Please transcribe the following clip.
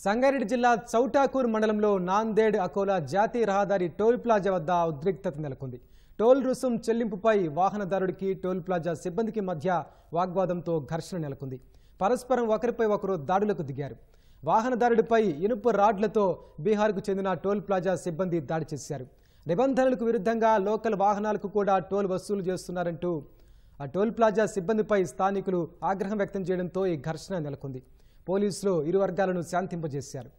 సంగారెడ్డి జిల్లా చౌటాకూర్ మండలంలో నాందేడ్ అకోలా జాతీయ రహదారి టోల్ ప్లాజా వద్ద ఉద్రిక్తత నెలకొంది. టోల్ రుసుం చెల్లింపుపై వాహనదారుడికి టోల్ ప్లాజా సిబ్బందికి మధ్య వాగ్వాదంతో ఘర్షణ నెలకొంది. పరస్పరం ఒకరిపై ఒకరు దాడులకు దిగారు. వాహనదారుడిపై ఇనుప రాడ్లతో బీహార్కు చెందిన టోల్ ప్లాజా సిబ్బంది దాడి చేశారు. నిబంధనలకు విరుద్ధంగా లోకల్ వాహనాలకు కూడా టోల్ వసూలు చేస్తున్నారంటూ ఆ టోల్ ప్లాజా సిబ్బందిపై స్థానికులు ఆగ్రహం వ్యక్తం చేయడంతో ఈ ఘర్షణ నెలకొంది. పోలీసులు ఇరు వర్గాలను శాంతింపజేశారు.